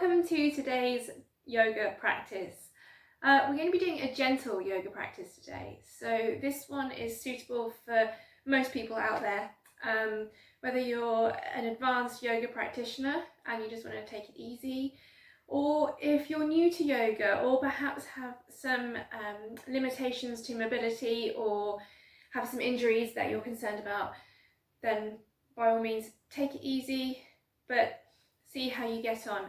welcome to today's yoga practice. We're going to be doing a gentle yoga practice today. So this one is suitable for most people out there. Whether you're an advanced yoga practitioner and you just want to take it easy, or if you're new to yoga or perhaps have some limitations to mobility or have some injuries that you're concerned about, then by all means take it easy, but see how you get on.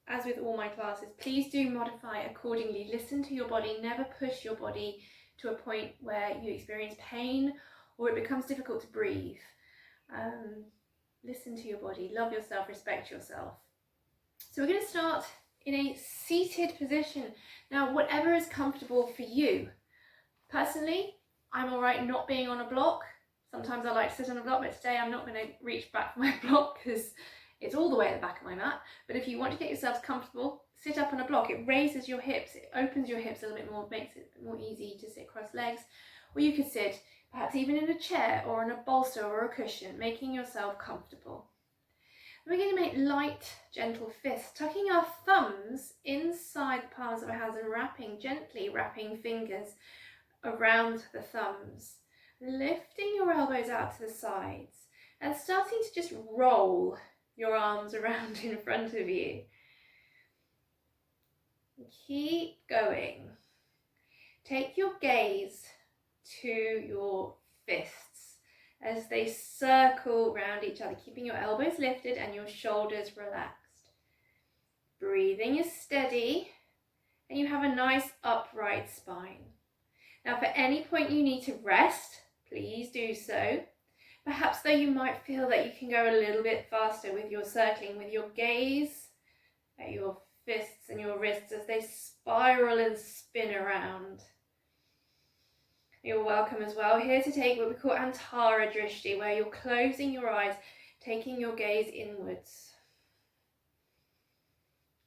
As with all my classes, please do modify accordingly. Listen to your body. Never push your body to a point where you experience pain or it becomes difficult to breathe. Listen to your body. Love yourself. Respect yourself. So we're going to start in a seated position. Now, whatever is comfortable for you. Personally, I'm all right not being on a block. Sometimes I like to sit on a block, but today I'm not going to reach back for my block because it's all the way at the back of my mat. But if you want to get yourselves comfortable, sit up on a block. It raises your hips, it opens your hips a little bit more, makes it more easy to sit cross legs. Or you could sit perhaps even in a chair or on a bolster or a cushion, making yourself comfortable. And we're going to make light, gentle fists, tucking our thumbs inside the palms of our hands and gently wrapping fingers around the thumbs. Lifting your elbows out to the sides and starting to just roll your arms around in front of you. Keep going. Take your gaze to your fists as they circle around each other, keeping your elbows lifted and your shoulders relaxed. Breathing is steady and you have a nice upright spine. Now, for any point you need to rest, please do so. Perhaps though you might feel that you can go a little bit faster with your circling, with your gaze at your fists and your wrists as they spiral and spin around. You're welcome as well here to take what we call Antara Drishti, where you're closing your eyes, taking your gaze inwards.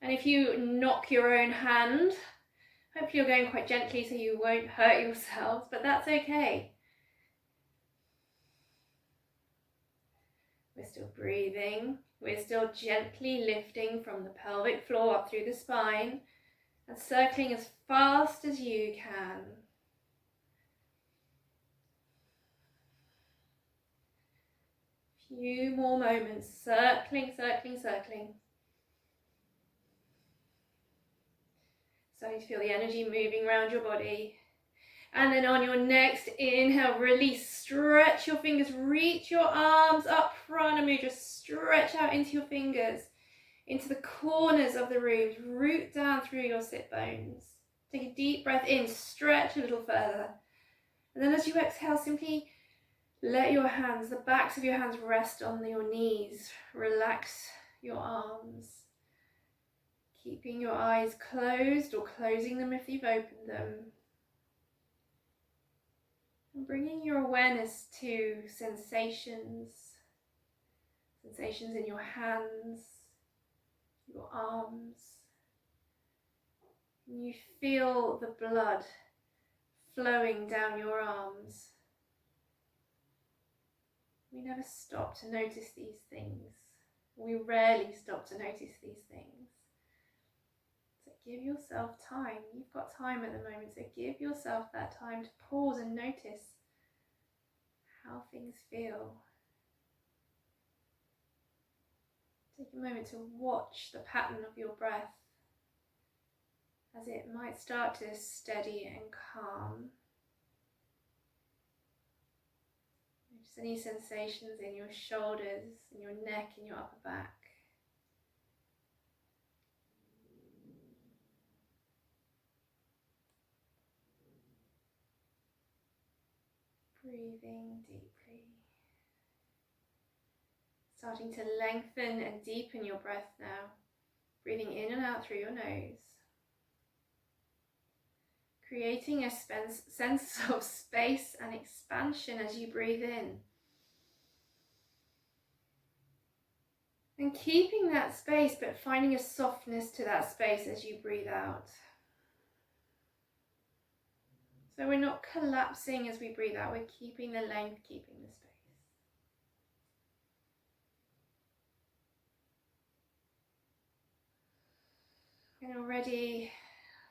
And if you knock your own hand, hopefully you're going quite gently so you won't hurt yourselves, but that's okay. We're still breathing. We're still gently lifting from the pelvic floor up through the spine and circling as fast as you can. Few more moments, circling, circling, circling. Starting to feel the energy moving around your body. And then on your next inhale, release, stretch your fingers, reach your arms up, prana mudra, stretch out into your fingers, into the corners of the room, root down through your sit bones. Take a deep breath in, stretch a little further. And then as you exhale, simply let your hands, the backs of your hands rest on your knees. Relax your arms. Keeping your eyes closed or closing them if you've opened them. And bringing your awareness to sensations in your hands, your arms. And you feel the blood flowing down your arms. We never stop to notice these things. We rarely stop to notice these things. So give yourself time. You've got time at the moment, so give yourself that time to pause and notice how things feel. Take a moment to watch the pattern of your breath as it might start to steady and calm. Notice any sensations in your shoulders, in your neck, in your upper back. Breathing deeply. Starting to lengthen and deepen your breath now. Breathing in and out through your nose. Creating a sense of space and expansion as you breathe in. And keeping that space, but finding a softness to that space as you breathe out. So we're not collapsing as we breathe out, we're keeping the length, keeping the space. And already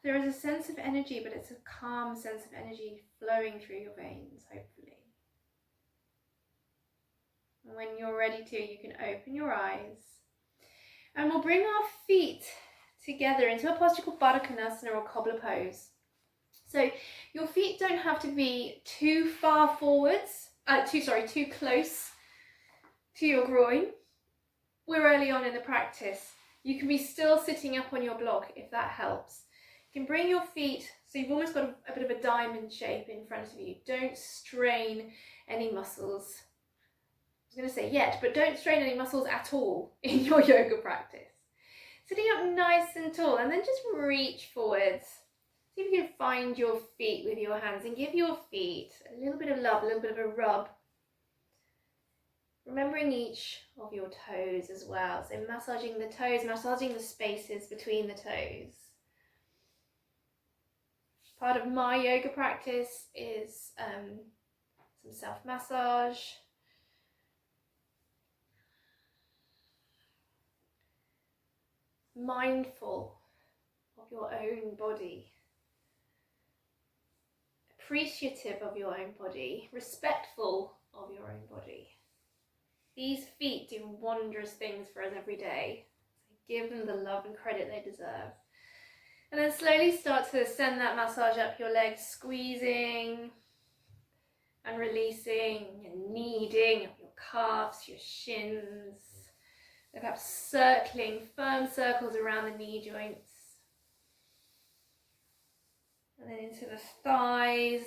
there is a sense of energy, but it's a calm sense of energy flowing through your veins, hopefully. And when you're ready to, you can open your eyes. And we'll bring our feet together into a posture called Baddha Konasana or cobbler pose. So your feet don't have to be too far forwards, too close to your groin. We're early on in the practice. You can be still sitting up on your block if that helps. You can bring your feet, so you've almost got a bit of a diamond shape in front of you. Don't strain any muscles. I was going to say yet, but don't strain any muscles at all in your yoga practice. Sitting up nice and tall, and then just reach forwards. See if you can find your feet with your hands and give your feet a little bit of love, a little bit of a rub. Remembering each of your toes as well. So massaging the toes, massaging the spaces between the toes. Part of my yoga practice is some self-massage. Mindful of your own body. Appreciative of your own body. Respectful of your own body. These feet do wondrous things for us every day. So give them the love and credit they deserve. And then slowly start to send that massage up your legs, squeezing and releasing and kneading up your calves, your shins. And perhaps circling, firm circles around the knee joints. And then into the thighs,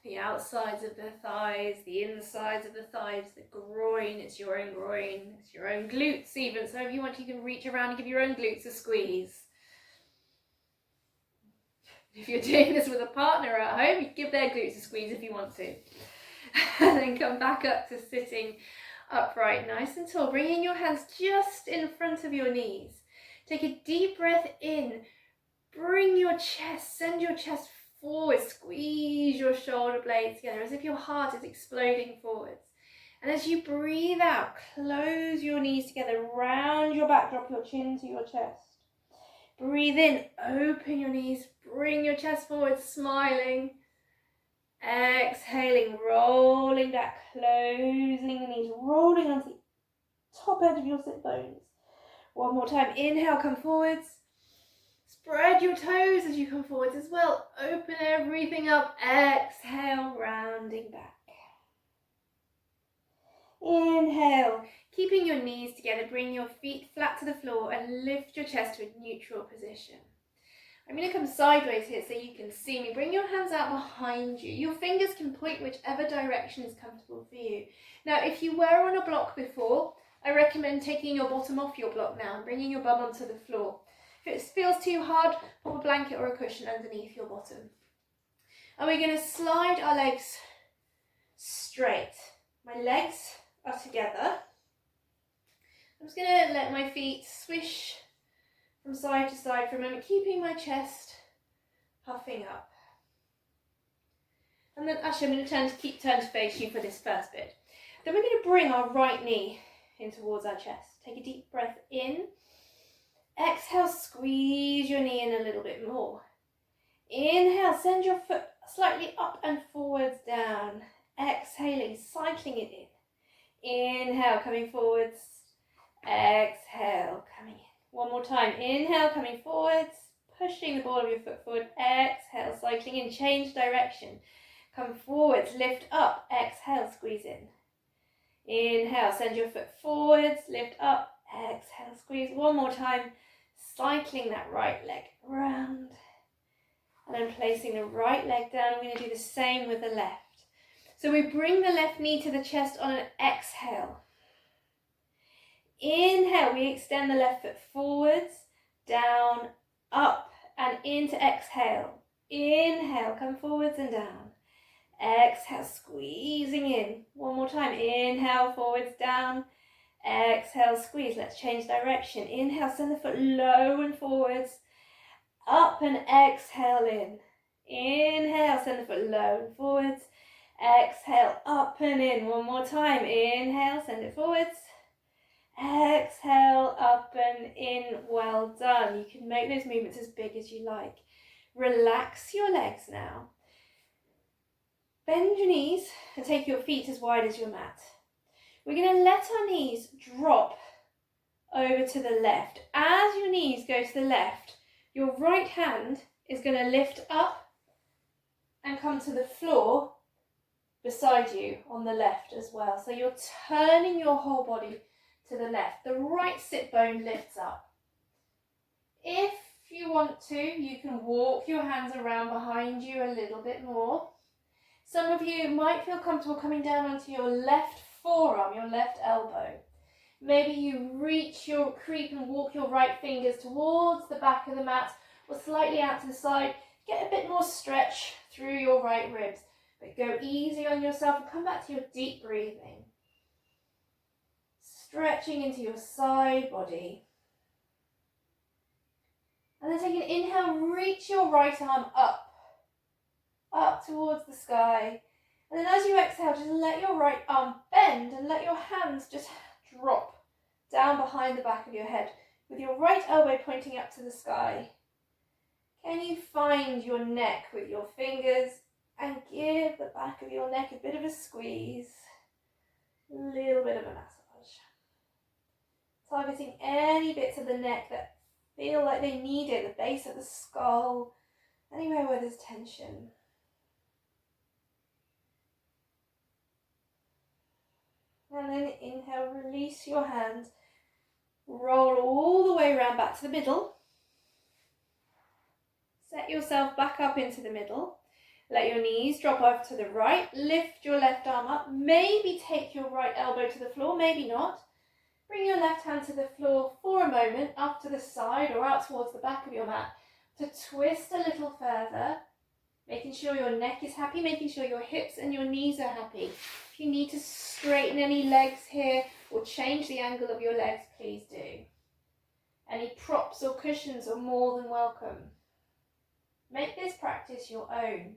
the outsides of the thighs, the insides of the thighs, the groin. It's your own groin, it's your own glutes even. So if you want, you can reach around and give your own glutes a squeeze. If you're doing this with a partner at home, you can give their glutes a squeeze if you want to. And then come back up to sitting upright, nice and tall. Bringing your hands just in front of your knees. Take a deep breath in. Bring your chest, send your chest forward. Squeeze your shoulder blades together as if your heart is exploding forwards. And as you breathe out, close your knees together, round your back, drop your chin to your chest. Breathe in, open your knees, bring your chest forward, smiling. Exhaling, rolling back, closing the knees, rolling onto the top edge of your sit bones. One more time, inhale, come forwards. Spread your toes as you come forwards as well. Open everything up, exhale, rounding back. Inhale, keeping your knees together, bring your feet flat to the floor and lift your chest to a neutral position. I'm going to come sideways here so you can see me. Bring your hands out behind you. Your fingers can point whichever direction is comfortable for you. Now, if you were on a block before, I recommend taking your bottom off your block now and bringing your bum onto the floor. If it feels too hard, pop a blanket or a cushion underneath your bottom. And we're going to slide our legs straight. My legs are together. I'm just going to let my feet swish from side to side for a moment, keeping my chest puffing up. And then actually I'm going to turn to face you for this first bit. Then we're going to bring our right knee in towards our chest. Take a deep breath in. Exhale, squeeze your knee in a little bit more. Inhale, send your foot slightly up and forwards, down. Exhaling, cycling it in. Inhale, coming forwards. Exhale, coming in. One more time. Inhale, coming forwards, pushing the ball of your foot forward. Exhale, cycling in, change direction. Come forwards, lift up. Exhale, squeeze in. Inhale, send your foot forwards, lift up. Exhale, squeeze. One more time, cycling that right leg round. And then placing the right leg down. We're going to do the same with the left. So we bring the left knee to the chest on an exhale. Inhale, we extend the left foot forwards, down, up, and into exhale. Inhale, come forwards and down. Exhale, squeezing in. One more time. Inhale, forwards, down. Exhale, squeeze. Let's change direction. Inhale, send the foot low and forwards. Up and exhale in. Inhale, send the foot low and forwards. Exhale, up and in. One more time. Inhale, send it forwards. Exhale, up and in. Well done. You can make those movements as big as you like. Relax your legs now. Bend your knees and take your feet as wide as your mat. We're going to let our knees drop over to the left. As your knees go to the left, your right hand is going to lift up and come to the floor beside you on the left as well. So you're turning your whole body to the left. The right sit bone lifts up. If you want to, you can walk your hands around behind you a little bit more. Some of you might feel comfortable coming down onto your left forearm, your left elbow. Maybe you creep and walk your right fingers towards the back of the mat or slightly out to the side. Get a bit more stretch through your right ribs, but go easy on yourself and come back to your deep breathing. Stretching into your side body. And then take an inhale, reach your right arm up towards the sky. And then as you exhale, just let your right arm bend and let your hands just drop down behind the back of your head with your right elbow pointing up to the sky. Can you find your neck with your fingers and give the back of your neck a bit of a squeeze, a little bit of a massage. Targeting any bits of the neck that feel like they need it, the base of the skull, anywhere where there's tension. And then inhale, release your hands, roll all the way around back to the middle. Set yourself back up into the middle. Let your knees drop off to the right. Lift your left arm up. Maybe take your right elbow to the floor, maybe not. Bring your left hand to the floor for a moment, up to the side or out towards the back of your mat, to twist a little further, making sure your neck is happy, making sure your hips and your knees are happy. If you need to straighten any legs here or change the angle of your legs, please do. Any props or cushions are more than welcome. Make this practice your own.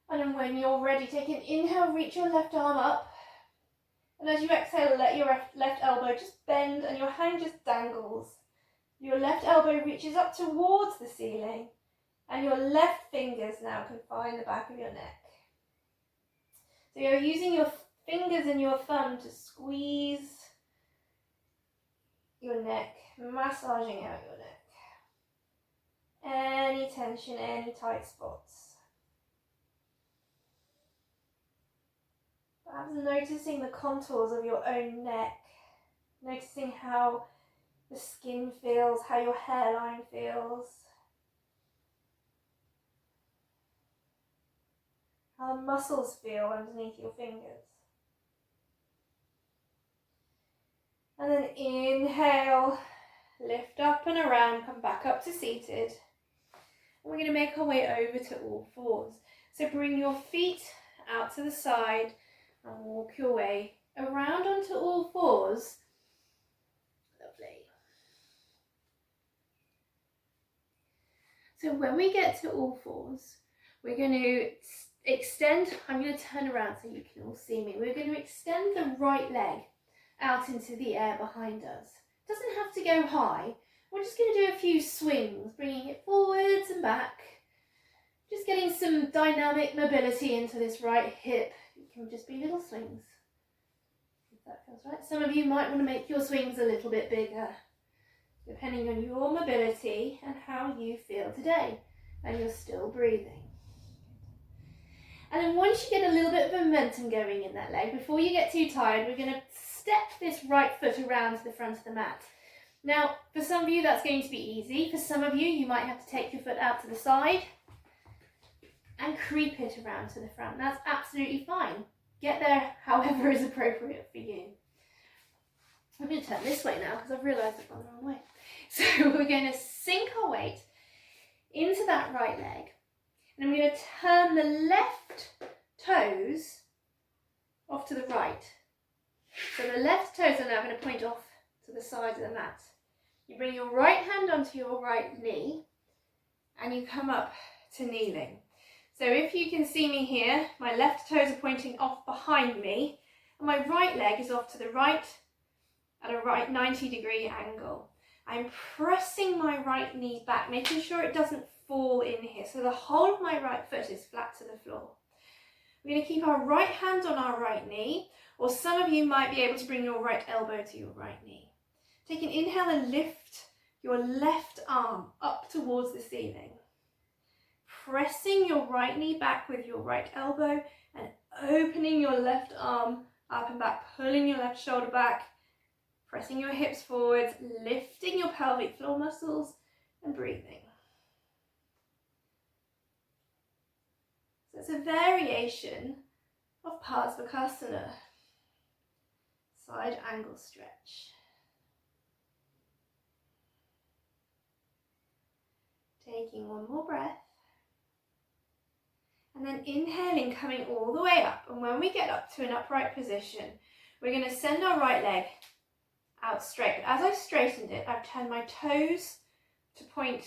And then when you're ready, take an inhale, reach your left arm up. And as you exhale, let your left elbow just bend and your hand just dangles. Your left elbow reaches up towards the ceiling and your left fingers now can find the back of your neck. So you're using your fingers and your thumb to squeeze your neck, massaging out your neck. Any tension, any tight spots. Perhaps noticing the contours of your own neck, noticing how the skin feels, how your hairline feels, how the muscles feel underneath your fingers. And then inhale, lift up and around, come back up to seated. And we're going to make our way over to all fours. So bring your feet out to the side and walk your way around onto all fours. Lovely. So when we get to all fours, we're going to extend, I'm going to turn around so you can all see me. We're going to extend the right leg out into the air behind us. It doesn't have to go high. We're just going to do a few swings, bringing it forwards and back. Just getting some dynamic mobility into this right hip. It can just be little swings, if that feels right. Some of you might want to make your swings a little bit bigger, depending on your mobility and how you feel today. And you're still breathing. And then once you get a little bit of momentum going in that leg, before you get too tired, we're going to step this right foot around to the front of the mat. Now, for some of you, that's going to be easy. For some of you, you might have to take your foot out to the side and creep it around to the front. That's absolutely fine. Get there however is appropriate for you. I'm going to turn this way now because I've realised I've gone the wrong way. So we're going to sink our weight into that right leg. And I'm going to turn the left toes off to the right. So the left toes are now going to point off to the side of the mat. You bring your right hand onto your right knee and you come up to kneeling. So if you can see me here, my left toes are pointing off behind me and my right leg is off to the right at a right 90-degree angle. I'm pressing my right knee back, making sure it doesn't fall in here. So the whole of my right foot is flat to the floor. We're going to keep our right hand on our right knee, or some of you might be able to bring your right elbow to your right knee. Take an inhale and lift your left arm up towards the ceiling. Pressing your right knee back with your right elbow and opening your left arm up and back, pulling your left shoulder back, pressing your hips forwards, lifting your pelvic floor muscles and breathing. So it's a variation of Parsvakasana, side angle stretch. Taking one more breath. And then inhaling, coming all the way up. And when we get up to an upright position, we're going to send our right leg out straight. But as I straightened it, I've turned my toes to point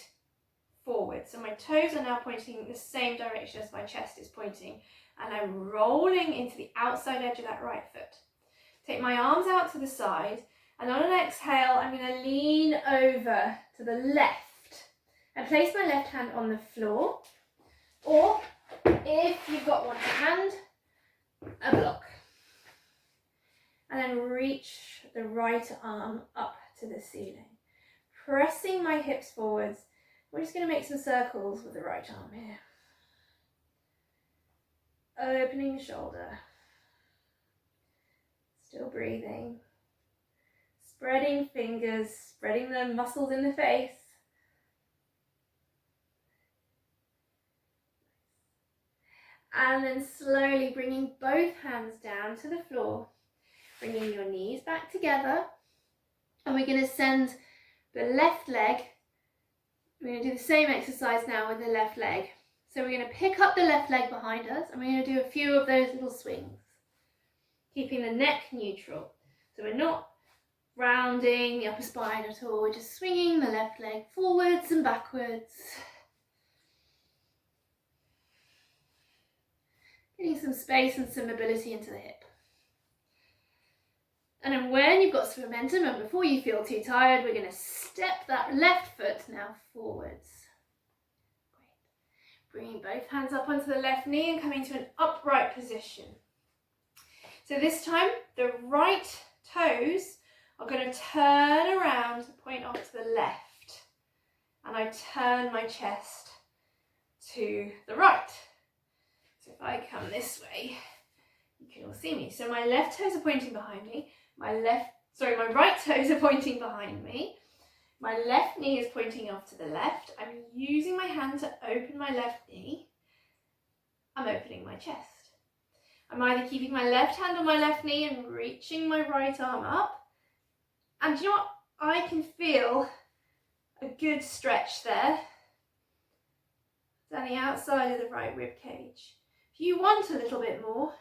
forward. So my toes are now pointing the same direction as my chest is pointing. And I'm rolling into the outside edge of that right foot. Take my arms out to the side. And on an exhale, I'm going to lean over to the left and place my left hand on the floor. Or if you've got one hand, a block. And then reach the right arm up to the ceiling. Pressing my hips forwards. We're just going to make some circles with the right arm here. Opening the shoulder. Still breathing. Spreading fingers, spreading the muscles in the face. And then slowly bringing both hands down to the floor. Bringing your knees back together. And we're going to send the left leg. We're going to do the same exercise now with the left leg. So we're going to pick up the left leg behind us and we're going to do a few of those little swings. Keeping the neck neutral. So we're not rounding the upper spine at all. We're just swinging the left leg forwards and backwards. Getting some space and some mobility into the hip. And then when you've got some momentum and before you feel too tired, we're going to step that left foot now forwards. Great. Bringing both hands up onto the left knee and coming to an upright position. So this time, the right toes are going to turn around to point off to the left. And I turn my chest to the right. So if I come this way, you can all see me. So my left toes are pointing behind me. My right toes are pointing behind me. My left knee is pointing off to the left. I'm using my hand to open my left knee. I'm opening my chest. I'm either keeping my left hand on my left knee and reaching my right arm up. And you know what? I can feel a good stretch there down the outside of the right rib cage. If you want a little bit more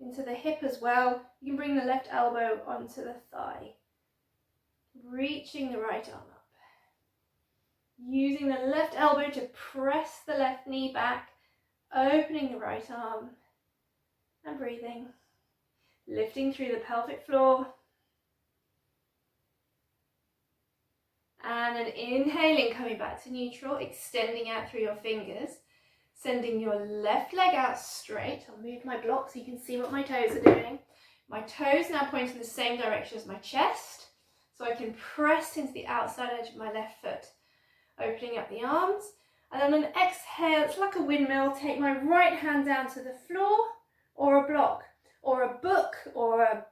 into the hip as well, you can bring the left elbow onto the thigh. Reaching the right arm up. Using the left elbow to press the left knee back, opening the right arm and breathing. Lifting through the pelvic floor. And then inhaling, coming back to neutral, extending out through your fingers. Sending your left leg out straight. I'll move my block so you can see what my toes are doing. My toes now point in the same direction as my chest. So I can press into the outside edge of my left foot. Opening up the arms. And then on an exhale, it's like a windmill. Take my right hand down to the floor or a block or a book or a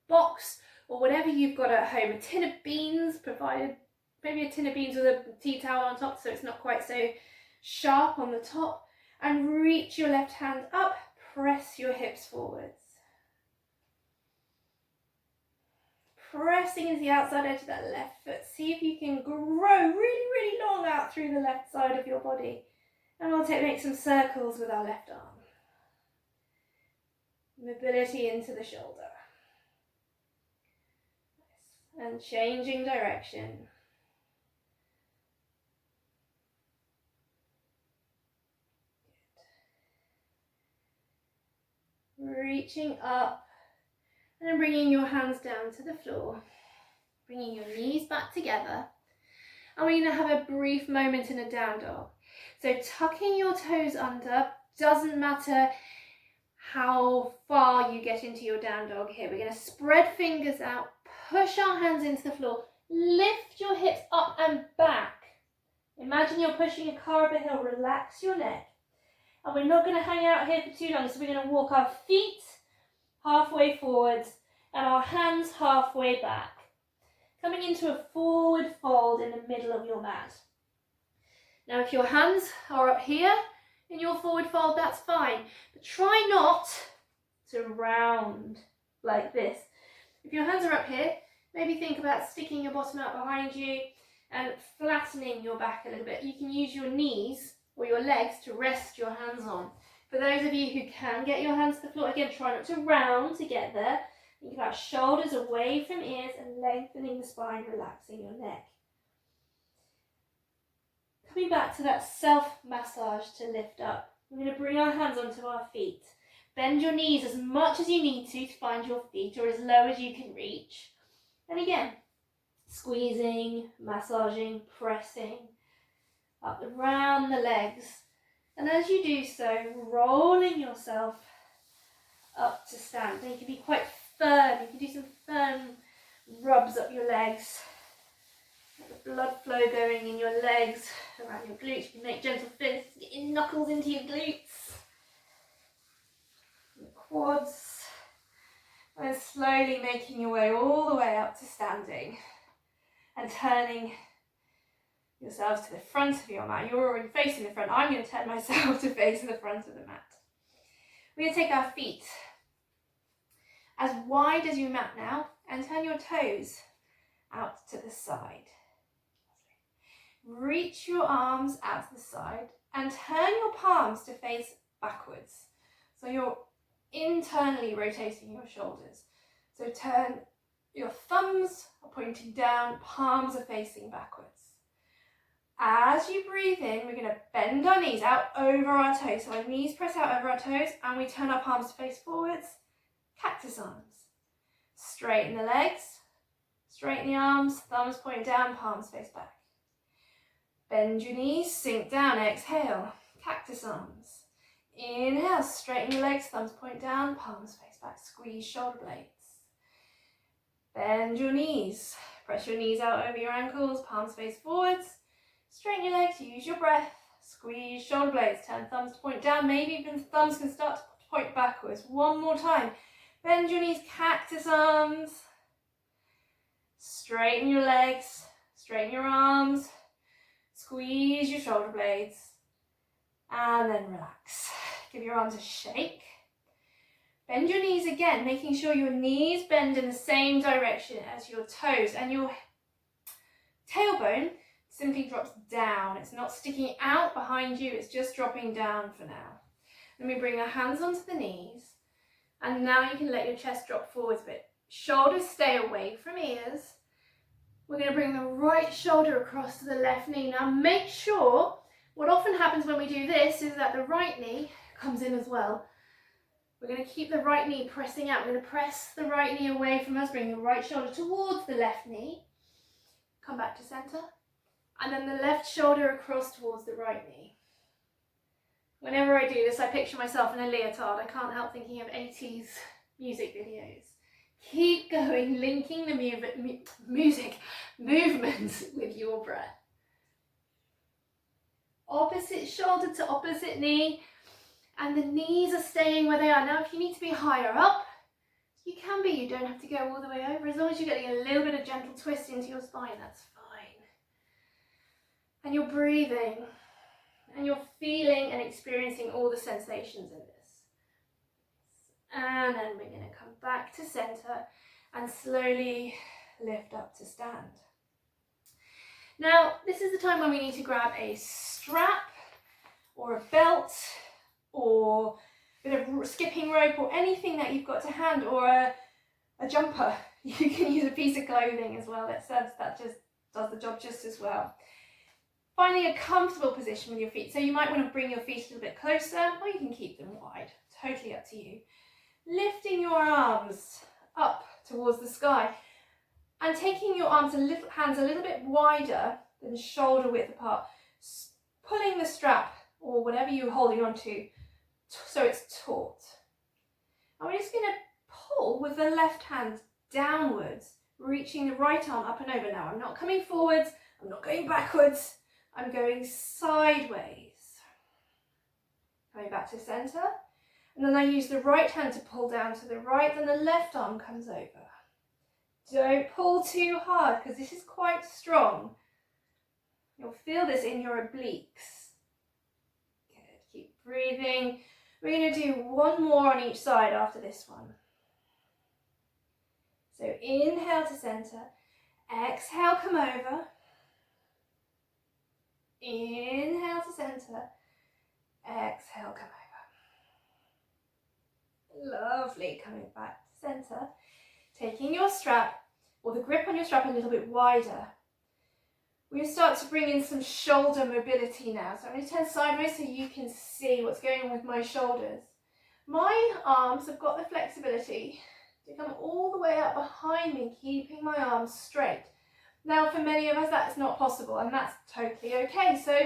box or whatever you've got at home. A tin of beans, provided maybe a tin of beans with a tea towel on top so it's not quite so sharp on the top, and reach your left hand up, press your hips forwards. Pressing into the outside edge of that left foot. See if you can grow really, really long out through the left side of your body. And we'll make some circles with our left arm. Mobility into the shoulder. Nice. And changing direction. Reaching up and then bringing your hands down to the floor. Bringing your knees back together. And we're going to have a brief moment in a down dog. So tucking your toes under, doesn't matter how far you get into your down dog here. We're going to spread fingers out, push our hands into the floor, lift your hips up and back. Imagine you're pushing a car up a hill, relax your neck. And we're not going to hang out here for too long, so we're going to walk our feet halfway forwards and our hands halfway back. Coming into a forward fold in the middle of your mat. Now if your hands are up here in your forward fold, that's fine. But try not to round like this. If your hands are up here, maybe think about sticking your bottom out behind you and flattening your back a little bit. You can use your knees or your legs to rest your hands on. For those of you who can get your hands to the floor, again, try not to round to get there. Think about shoulders away from ears and lengthening the spine, relaxing your neck. Coming back to that self-massage to lift up. We're going to bring our hands onto our feet. Bend your knees as much as you need to find your feet, or as low as you can reach. And again, squeezing, massaging, pressing up around the legs. And as you do so, rolling yourself up to stand. Now you can be quite firm. You can do some firm rubs up your legs. Get the blood flow going in your legs, around your glutes. You can make gentle fists. Get your knuckles into your glutes. Your quads. And then slowly making your way all the way up to standing. And turning yourselves to the front of your mat. You're already facing the front. I'm going to turn myself to face the front of the mat. We're going to take our feet as wide as your mat now and turn your toes out to the side. Reach your arms out to the side and turn your palms to face backwards. So you're internally rotating your shoulders. So turn, your thumbs are pointing down, palms are facing backwards. As you breathe in, we're going to bend our knees out over our toes. So our knees press out over our toes and we turn our palms to face forwards. Cactus arms. Straighten the legs, straighten the arms, thumbs point down, palms face back. Bend your knees, sink down, exhale. Cactus arms. Inhale, straighten your legs, thumbs point down, palms face back. Squeeze shoulder blades. Bend your knees. Press your knees out over your ankles, palms face forwards. Straighten your legs, use your breath. Squeeze shoulder blades, turn thumbs to point down. Maybe even thumbs can start to point backwards. One more time. Bend your knees, cactus arms. Straighten your legs, straighten your arms. Squeeze your shoulder blades. And then relax. Give your arms a shake. Bend your knees again, making sure your knees bend in the same direction as your toes. And your tailbone simply drops down. It's not sticking out behind you, it's just dropping down for now. Then we bring our hands onto the knees. And now you can let your chest drop forwards a bit. Shoulders stay away from ears. We're going to bring the right shoulder across to the left knee. Now make sure, what often happens when we do this is that the right knee comes in as well. We're going to keep the right knee pressing out. We're going to press the right knee away from us, bring the right shoulder towards the left knee. Come back to center. And then the left shoulder across towards the right knee. Whenever I do this, I picture myself in a leotard. I can't help thinking of 80s music videos. Keep going, linking the music movements with your breath. Opposite shoulder to opposite knee, and the knees are staying where they are. Now, if you need to be higher up, you can be. You don't have to go all the way over. As long as you're getting a little bit of gentle twist into your spine, that's fine. And you're breathing. And you're feeling and experiencing all the sensations in this. And then we're going to come back to center and slowly lift up to stand. Now, this is the time when we need to grab a strap or a belt or a bit of skipping rope or anything that you've got to hand, or a jumper. You can use a piece of clothing as well. That just does the job just as well. Finding a comfortable position with your feet. So you might want to bring your feet a little bit closer, or you can keep them wide. Totally up to you. Lifting your arms up towards the sky. And taking your hands a little bit wider than shoulder width apart, pulling the strap or whatever you're holding on to so it's taut. And we're just going to pull with the left hand downwards, reaching the right arm up and over. Now I'm not coming forwards, I'm not going backwards, I'm going sideways. Coming back to center, and then I use the right hand to pull down to the right, then the left arm comes over. Don't pull too hard because this is quite strong. You'll feel this in your obliques. Good, keep breathing. We're going to do one more on each side after this one. So inhale to center, exhale, come over. Inhale to center, exhale, come over. Lovely, coming back to center. Taking your strap, or the grip on your strap a little bit wider. We're going to start to bring in some shoulder mobility now. So I'm going to turn sideways so you can see what's going on with my shoulders. My arms have got the flexibility to come all the way up behind me, keeping my arms straight. Now for many of us that's not possible, and that's totally okay. So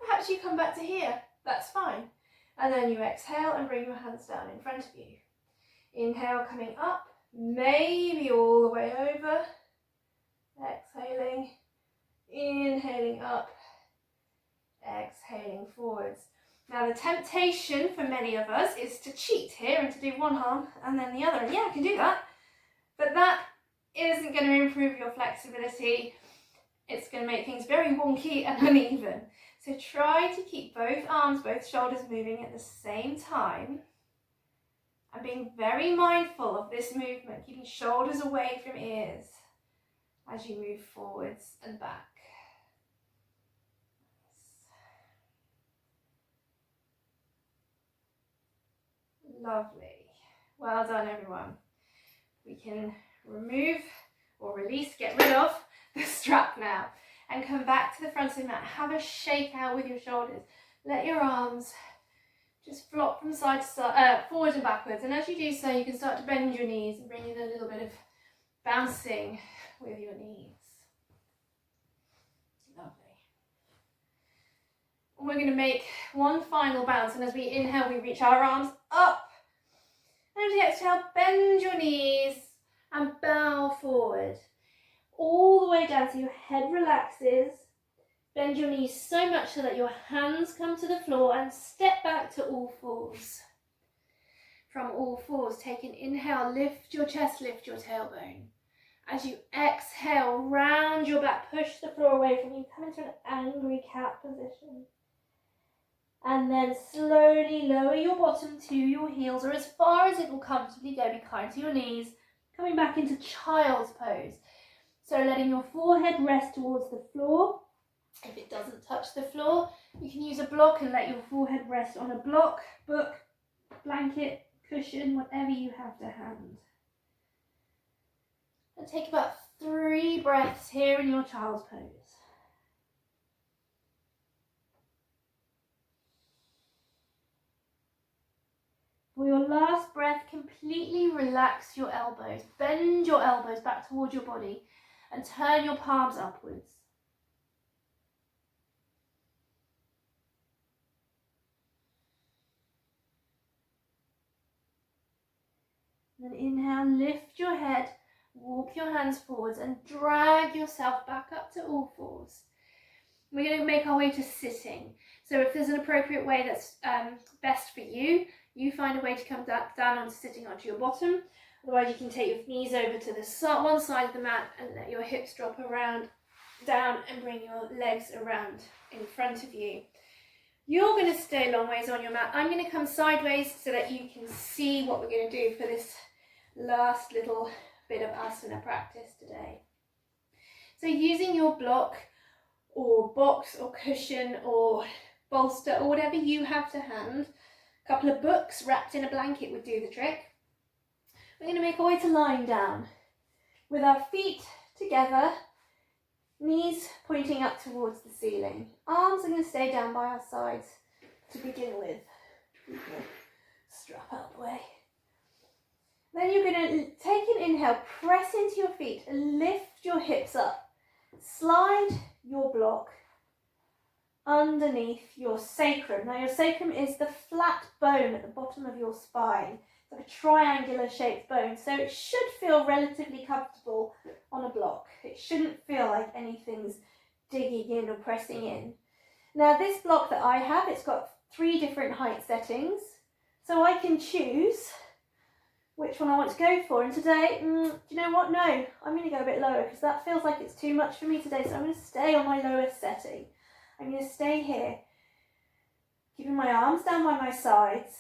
perhaps you come back to here, that's fine. And then you exhale and bring your hands down in front of you. Inhale, coming up, maybe all the way over. Exhaling, inhaling up, exhaling forwards. Now the temptation for many of us is to cheat here and to do one arm and then the other. And yeah, I can do that, but that isn't going to improve your flexibility. It's going to make things very wonky and uneven. So try to keep both arms, both shoulders moving at the same time, and being very mindful of this movement, keeping shoulders away from ears as you move forwards and back. Lovely. Well done, everyone. We can remove or release, get rid of the strap now and come back to the front of the mat. Have a shake out with your shoulders. Let your arms just flop from side to side, forward and backwards. And as you do so, you can start to bend your knees and bring in a little bit of bouncing with your knees. Lovely. And we're going to make one final bounce. And as we inhale, we reach our arms up. And as you exhale, bend your knees and bow forward. All the way down so your head relaxes. Bend your knees so much so that your hands come to the floor and step back to all fours. From all fours, take an inhale, lift your chest, lift your tailbone. As you exhale, round your back, push the floor away from you, come into an angry cat position. And then slowly lower your bottom to your heels, or as far as it will comfortably go. Be kind to your knees. Coming back into child's pose. So letting your forehead rest towards the floor. If it doesn't touch the floor, you can use a block and let your forehead rest on a block, book, blanket, cushion, whatever you have to hand. And take about 3 breaths here in your child's pose. For your last breath, completely relax your elbows. Bend your elbows back towards your body and turn your palms upwards. Then inhale, lift your head, walk your hands forwards and drag yourself back up to all fours. We're going to make our way to sitting. So if there's an appropriate way that's best for you, you find a way to come down onto sitting onto your bottom. Otherwise you can take your knees over to the one side of the mat and let your hips drop around, down, and bring your legs around in front of you. You're going to stay long ways on your mat. I'm going to come sideways so that you can see what we're going to do for this last little bit of asana practice today. So using your block or box or cushion or bolster or whatever you have to hand, a couple of books wrapped in a blanket would do the trick. We're going to make our way to lying down with our feet together, knees pointing up towards the ceiling. Arms are going to stay down by our sides to begin with. Strap out the way. Then you're going to take an inhale, press into your feet, lift your hips up, slide your block underneath your sacrum. Now your sacrum is the flat bone at the bottom of your spine. It's like a triangular shaped bone, so it should feel relatively comfortable on a block. It shouldn't feel like anything's digging in or pressing in. Now this block that I have, it's got 3 different height settings, so I can choose which one I want to go for. And today, do you know what? No, I'm going to go a bit lower because that feels like it's too much for me today, so I'm going to stay on my lowest setting. I'm going to stay here, keeping my arms down by my sides,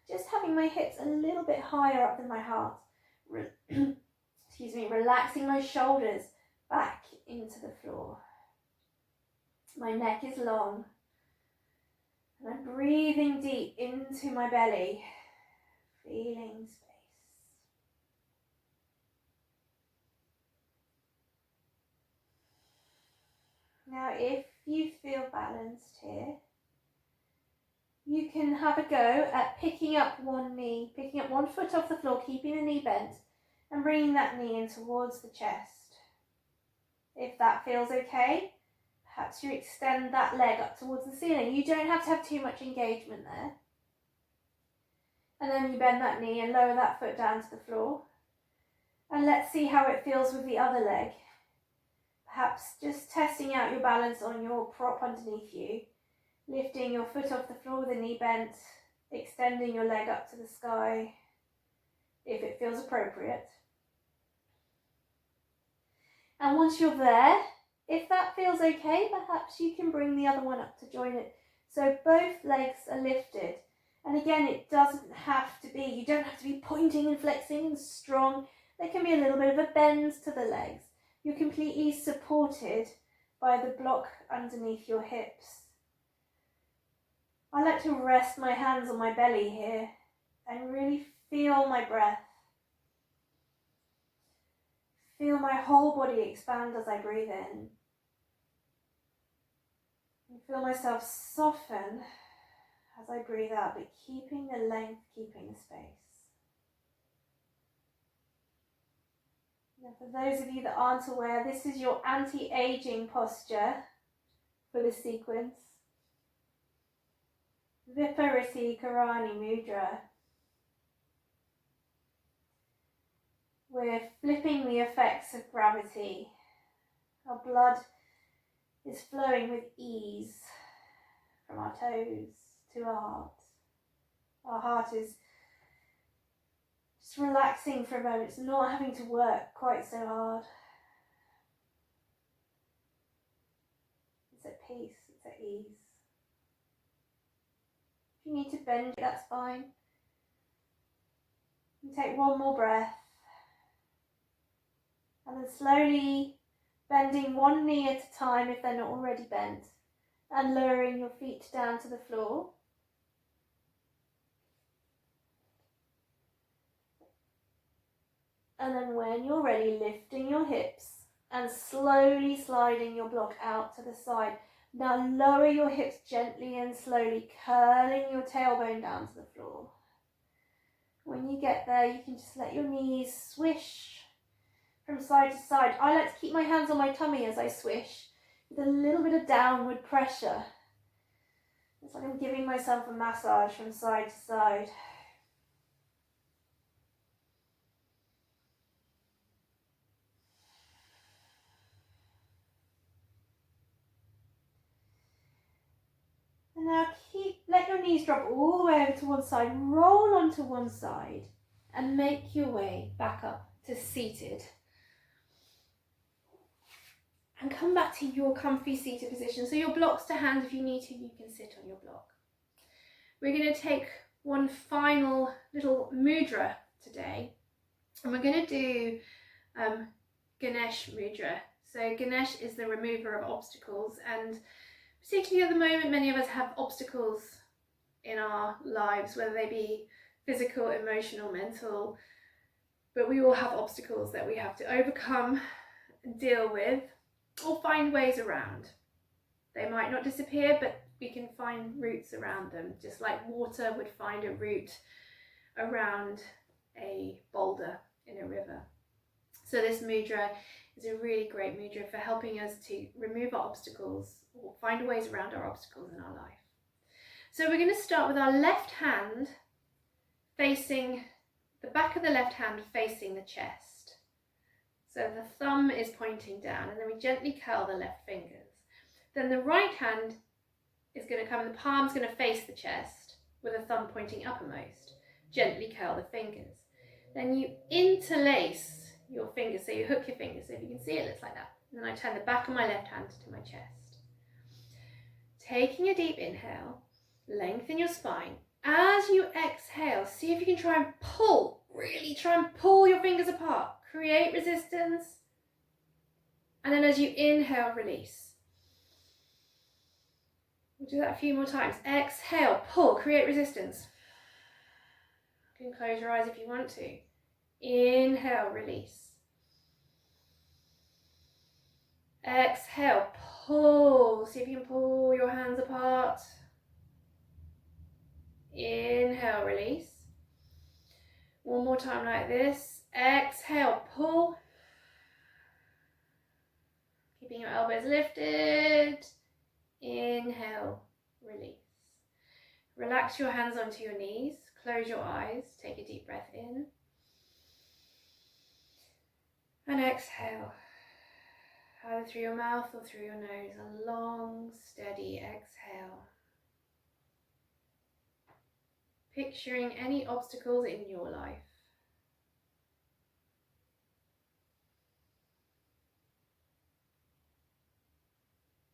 just having my hips a little bit higher up than my heart. Excuse me, relaxing my shoulders back into the floor. My neck is long, and I'm breathing deep into my belly, feeling space. Now, if you feel balanced here, you can have a go at picking up one knee, picking up one foot off the floor, keeping the knee bent, and bringing that knee in towards the chest. If that feels okay, perhaps you extend that leg up towards the ceiling. You don't have to have too much engagement there. And then you bend that knee and lower that foot down to the floor. And let's see how it feels with the other leg. Perhaps just testing out your balance on your prop underneath you, lifting your foot off the floor with the knee bent, extending your leg up to the sky if it feels appropriate. And once you're there, if that feels okay, perhaps you can bring the other one up to join it. So both legs are lifted. And again, it doesn't have to be, you don't have to be pointing and flexing and strong. There can be a little bit of a bend to the legs. You're completely supported by the block underneath your hips. I like to rest my hands on my belly here and really feel my breath. Feel my whole body expand as I breathe in. And feel myself soften as I breathe out, but keeping the length, keeping the space. Now, for those of you that aren't aware, this is your anti-aging posture for this sequence. Vipariti Karani Mudra. We're flipping the effects of gravity. Our blood is flowing with ease from our toes to our heart. Our heart is just relaxing for a moment. It's not having to work quite so hard. It's at peace, it's at ease. If you need to bend, that's fine. And take one more breath. And then slowly bending one knee at a time if they're not already bent. And lowering your feet down to the floor. And then when you're ready, lifting your hips and slowly sliding your block out to the side. Now lower your hips gently and slowly, curling your tailbone down to the floor. When you get there, you can just let your knees swish from side to side. I like to keep my hands on my tummy as I swish with a little bit of downward pressure. It's like I'm giving myself a massage from side to side. And now let your knees drop all the way over to one side, roll onto one side and make your way back up to seated. And come back to your comfy seated position. So your block's to hand. If you need to, you can sit on your block. We're going to take one final little mudra today. And we're going to do Ganesh mudra. So Ganesh is the remover of obstacles, and particularly at the moment, many of us have obstacles in our lives, whether they be physical, emotional, mental, but we all have obstacles that we have to overcome, deal with, or find ways around. They might not disappear, but we can find routes around them, just like water would find a route around a boulder in a river. So this mudra is a really great mudra for helping us to remove our obstacles or find ways around our obstacles in our life. So we're going to start with our left hand facing, the back of the left hand facing the chest. So the thumb is pointing down, and then we gently curl the left fingers. Then the right hand is going to come, the palm's going to face the chest with the thumb pointing uppermost. Gently curl the fingers. Then you interlace your fingers, so you hook your fingers, so if you can see it looks like that. And then I turn the back of my left hand to my chest. Taking a deep inhale, lengthen your spine. As you exhale, see if you can try and pull, really try and pull your fingers apart. Create resistance. And then as you inhale, release. We'll do that a few more times. Exhale, pull, create resistance. You can close your eyes if you want to. Inhale, release. Exhale, pull. See if you can pull your hands apart. Inhale, release. One more time like this. Exhale, pull. Keeping your elbows lifted. Inhale, release. Relax your hands onto your knees. Close your eyes. Take a deep breath in. And exhale. Either through your mouth or through your nose. A long, steady exhale. Picturing any obstacles in your life.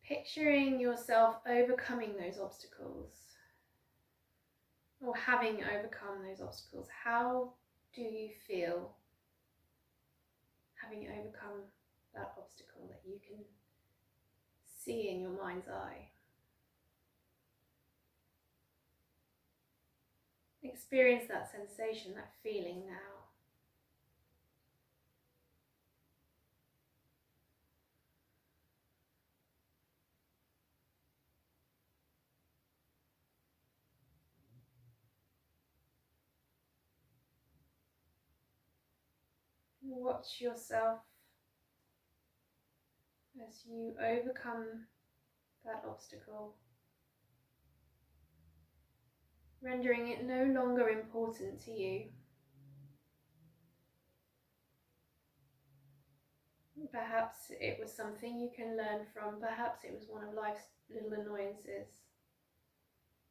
Picturing yourself overcoming those obstacles, or having overcome those obstacles. How do you feel having overcome that obstacle that you can see in your mind's eye? Experience that sensation, that feeling now. Watch yourself as you overcome that obstacle, rendering it no longer important to you. Perhaps it was something you can learn from, perhaps it was one of life's little annoyances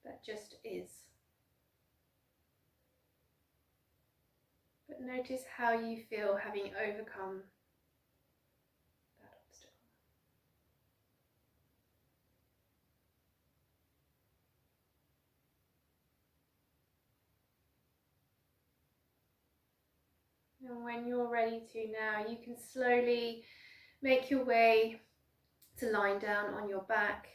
that just is. But notice how you feel having overcome that obstacle. And when you're ready to now, you can slowly make your way to lying down on your back,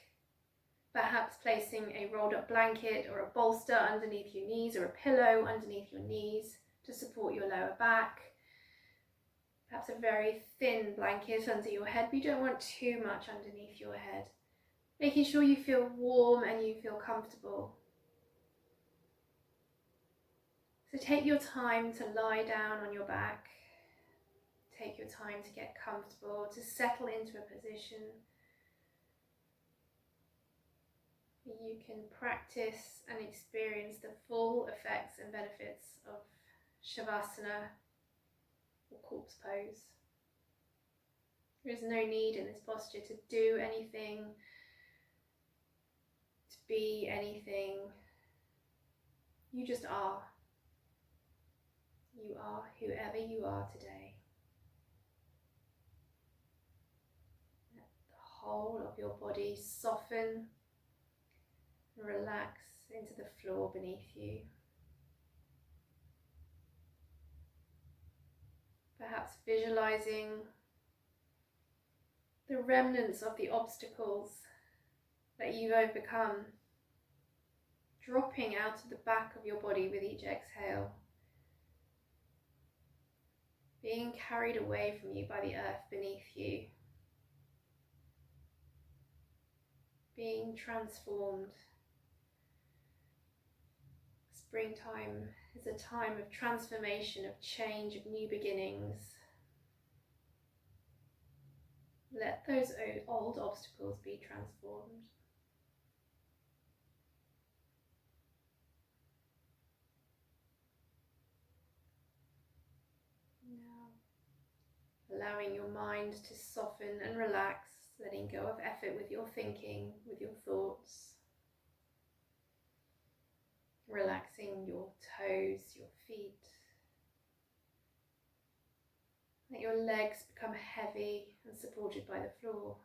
perhaps placing a rolled up blanket or a bolster underneath your knees or a pillow underneath your knees to support your lower back. Perhaps a very thin blanket under your head, but you don't want too much underneath your head. Making sure you feel warm and you feel comfortable. So take your time to lie down on your back. Take your time to get comfortable, to settle into a position where you can practice and experience the full effects and benefits of Shavasana or corpse pose. There is no need in this posture to do anything, to be anything. You just are. You are whoever you are today. Let the whole of your body soften and relax into the floor beneath you. Perhaps visualizing the remnants of the obstacles that you've overcome dropping out of the back of your body with each exhale, being carried away from you by the earth beneath you, being transformed, Springtime is a time of transformation, of change, of new beginnings. Let those old obstacles be transformed. Now, allowing your mind to soften and relax, letting go of effort with your thinking, with your thoughts. Relaxing your toes, your feet. Let your legs become heavy and supported by the floor.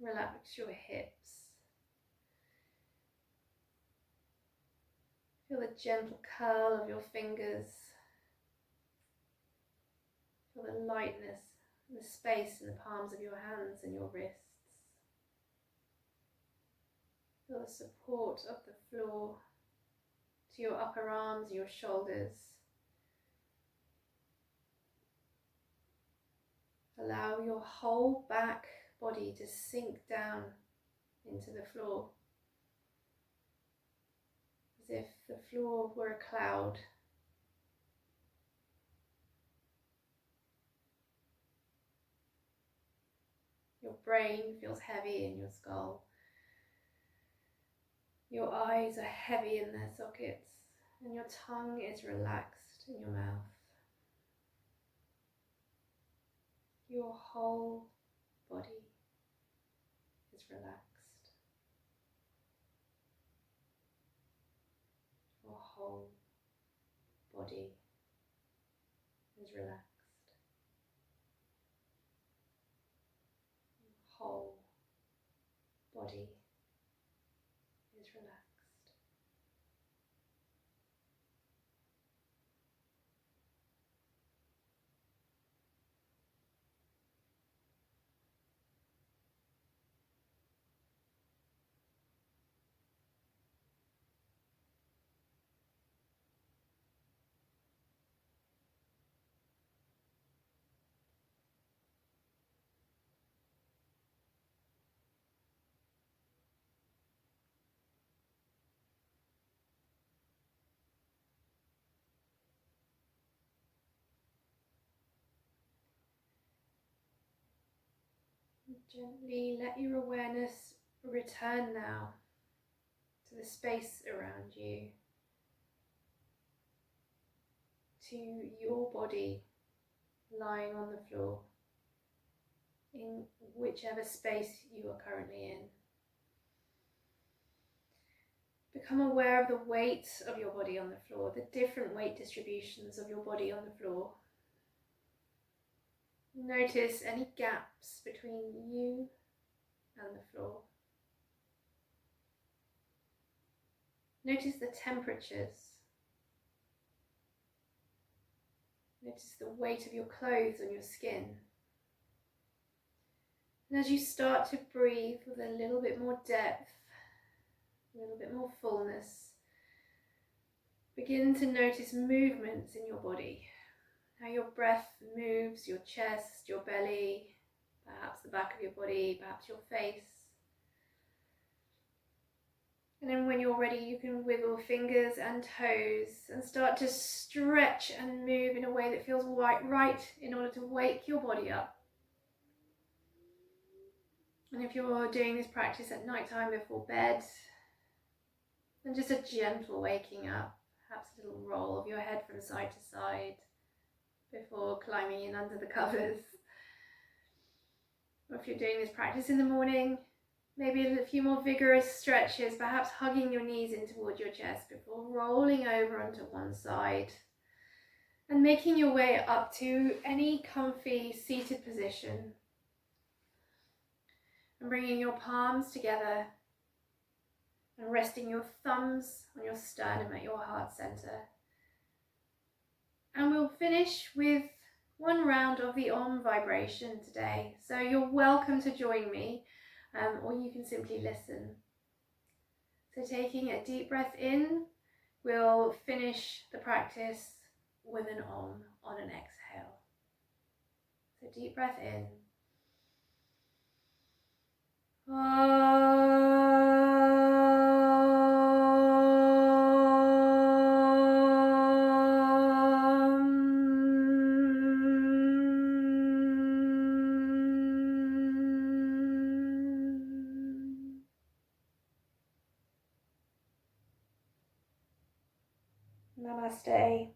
Relax your hips. Feel the gentle curl of your fingers. Feel the lightness and the space in the palms of your hands and your wrists. Feel the support of the floor to your upper arms, your shoulders. Allow your whole back body to sink down into the floor, as if the floor were a cloud. Your brain feels heavy in your skull. Your eyes are heavy in their sockets, and your tongue is relaxed in your mouth. Your whole body is relaxed. Your whole body is relaxed. Your whole body is relaxed. Gently let your awareness return now to the space around you, to your body lying on the floor, in whichever space you are currently in. Become aware of the weight of your body on the floor, the different weight distributions of your body on the floor. Notice any gaps between you and the floor. Notice the temperatures. Notice the weight of your clothes on your skin. And as you start to breathe with a little bit more depth, a little bit more fullness, begin to notice movements in your body. How your breath moves your chest, your belly, perhaps the back of your body, perhaps your face. And then when you're ready, you can wiggle fingers and toes and start to stretch and move in a way that feels right in order to wake your body up. And if you're doing this practice at night time before bed, then just a gentle waking up, perhaps a little roll of your head from side to side before climbing in under the covers. Or if you're doing this practice in the morning, maybe a few more vigorous stretches, perhaps hugging your knees in towards your chest before rolling over onto one side and making your way up to any comfy seated position and bringing your palms together and resting your thumbs on your sternum at your heart center. And we'll finish with one round of the Om vibration today. So you're welcome to join me, or you can simply listen. So taking a deep breath in, we'll finish the practice with an Om on an exhale. So deep breath in. Om. Namaste.